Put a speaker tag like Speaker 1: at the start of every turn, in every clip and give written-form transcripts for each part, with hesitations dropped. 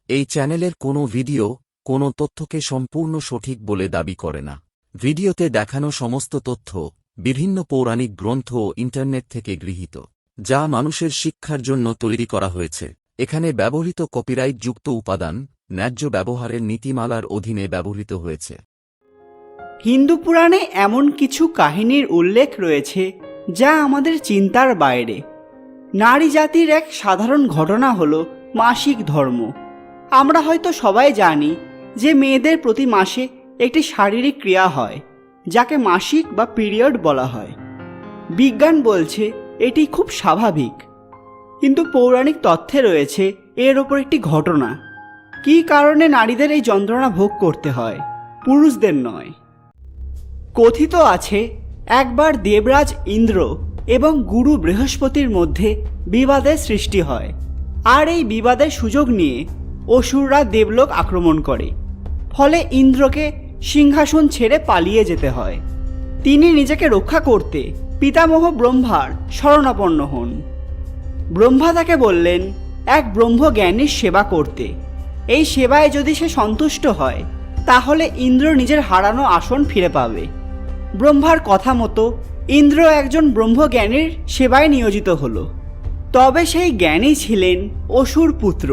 Speaker 1: এই চ্যানেলের কোনো ভিডিও কোনো তথ্যকে সম্পূর্ণ সঠিক বলে দাবি করে না। ভিডিওতে দেখানো সমস্ত তথ্য বিভিন্ন পৌরাণিক গ্রন্থ ও ইন্টারনেট থেকে গৃহীত, যা মানুষের শিক্ষার জন্য তৈরি করা হয়েছে। এখানে ব্যবহৃত কপিরাইটযুক্ত উপাদান ন্যায্য ব্যবহারের নীতিমালার অধীনে ব্যবহৃত হয়েছে।
Speaker 2: হিন্দু পুরাণে এমন কিছু কাহিনীর উল্লেখ রয়েছে যা আমাদের চিন্তার বাইরে। নারী জাতির এক সাধারণ ঘটনা হলো মাসিক ধর্ম। আমরা হয়তো সবাই জানি যে মেয়েদের প্রতি মাসে একটি শারীরিক ক্রিয়া হয়, যাকে মাসিক বা পিরিয়ড বলা হয়। বিজ্ঞান বলছে এটি খুব স্বাভাবিক, কিন্তু পৌরাণিক তথ্যে রয়েছে এর ওপর একটি ঘটনা। কী কারণে নারীদের এই যন্ত্রণা ভোগ করতে হয়, পুরুষদের নয়। কথিত আছে একবার দেবরাজ ইন্দ্র এবং গুরু বৃহস্পতির মধ্যে বিবাদের সৃষ্টি হয়, আর এই বিবাদের সুযোগ নিয়ে অসুররা দেবলোক আক্রমণ করে। ফলে ইন্দ্রকে সিংহাসন ছেড়ে পালিয়ে যেতে হয়। তিনি নিজেকে রক্ষা করতে পিতামহ ব্রহ্মার শরণাপন্ন হন। ব্রহ্মা তাকে বললেন এক ব্রহ্মজ্ঞানীর সেবা করতে। এই সেবায় যদি সে সন্তুষ্ট হয় তাহলে ইন্দ্র নিজের হারানো আসন ফিরে পাবে। ব্রহ্মার কথা মতো ইন্দ্র একজন ব্রহ্মজ্ঞানীর সেবায় নিয়োজিত হল। তবে সেই জ্ঞানী ছিলেন অসুর পুত্র।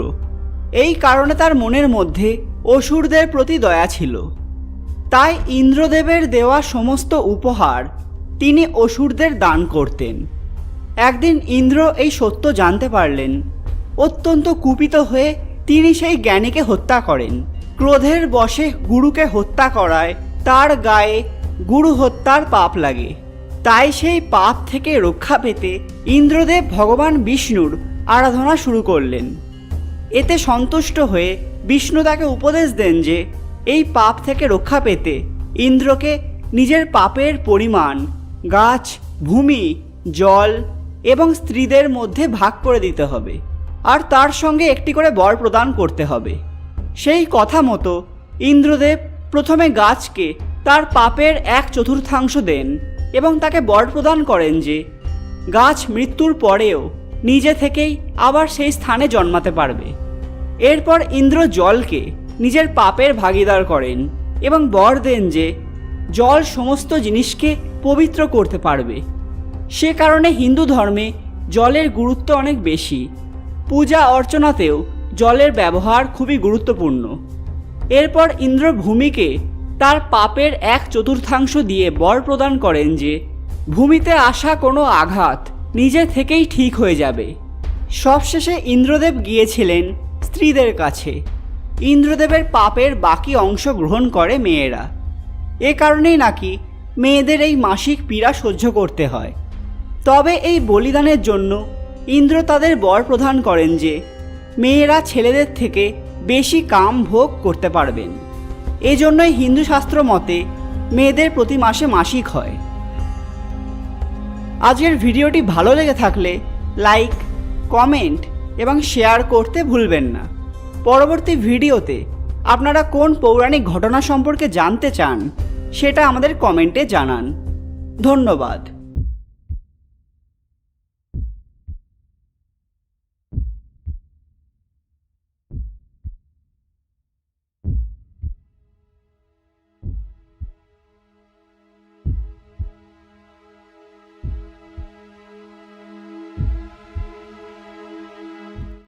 Speaker 2: এই কারণে তার মনের মধ্যে অসুরদের প্রতি দয়া ছিল। তাই ইন্দ্রদেবের দেওয়া সমস্ত উপহার তিনি অসুরদের দান করতেন। একদিন ইন্দ্র এই সত্য জানতে পারলেন। অত্যন্ত কুপিত হয়ে তিনি সেই জ্ঞানীকে হত্যা করেন। ক্রোধের বশে গুরুকে হত্যা করায় তার গায়ে গুরু হত্যার পাপ লাগে। তাই সেই পাপ থেকে রক্ষা পেতে ইন্দ্রদেব ভগবান বিষ্ণুর আরাধনা শুরু করলেন। এতে সন্তুষ্ট হয়ে বিষ্ণু তাকে উপদেশ দেন যে এই পাপ থেকে রক্ষা পেতে ইন্দ্রকে নিজের পাপের পরিমাণ গাছ, ভূমি, জল এবং স্ত্রীদের মধ্যে ভাগ করে দিতে হবে, আর তার সঙ্গে একটি করে বর প্রদান করতে হবে। সেই কথা মতো ইন্দ্রদেব প্রথমে গাছকে তার পাপের 1/4 দেন এবং তাকে বর প্রদান করেন যে গাছ মৃত্যুর পরেও নিজে থেকেই আবার সেই স্থানে জন্মাতে পারবে। এরপর ইন্দ্র জলকে নিজের পাপের ভাগীদার করেন এবং বর দেন যে জল সমস্ত জিনিসকে পবিত্র করতে পারবে। সে কারণে হিন্দু ধর্মে জলের গুরুত্ব অনেক বেশি। পূজা অর্চনাতেও জলের ব্যবহার খুবই গুরুত্বপূর্ণ। এরপর ইন্দ্র ভূমিকে তার পাপের 1/4 দিয়ে বর প্রদান করেন যে ভূমিতে আসা কোনো আঘাত নিজে থেকেই ঠিক হয়ে যাবে। সবশেষে ইন্দ্রদেব গিয়েছিলেন স্ত্রীদের কাছে। ইন্দ্রদেবের পাপের বাকি অংশ গ্রহণ করে মেয়েরা। এ কারণেই নাকি মেয়েদের এই মাসিক পীড়া সহ্য করতে হয়। তবে এই বলিদানের জন্য ইন্দ্র তাদের বর প্রদান করেন যে মেয়েরা ছেলেদের থেকে বেশি কাম ভোগ করতে পারবেন। এজন্যই হিন্দু শাস্ত্র মতে মেয়েদের প্রতি মাসে মাসিক হয়। আজকের ভিডিওটি ভালো লেগে থাকলে লাইক, কমেন্ট এবং শেয়ার করতে ভুলবেন না। পরবর্তী ভিডিওতে আপনারা কোন পৌরাণিক ঘটনা সম্পর্কে জানতে চান সেটা আমাদের কমেন্টে জানান। ধন্যবাদ।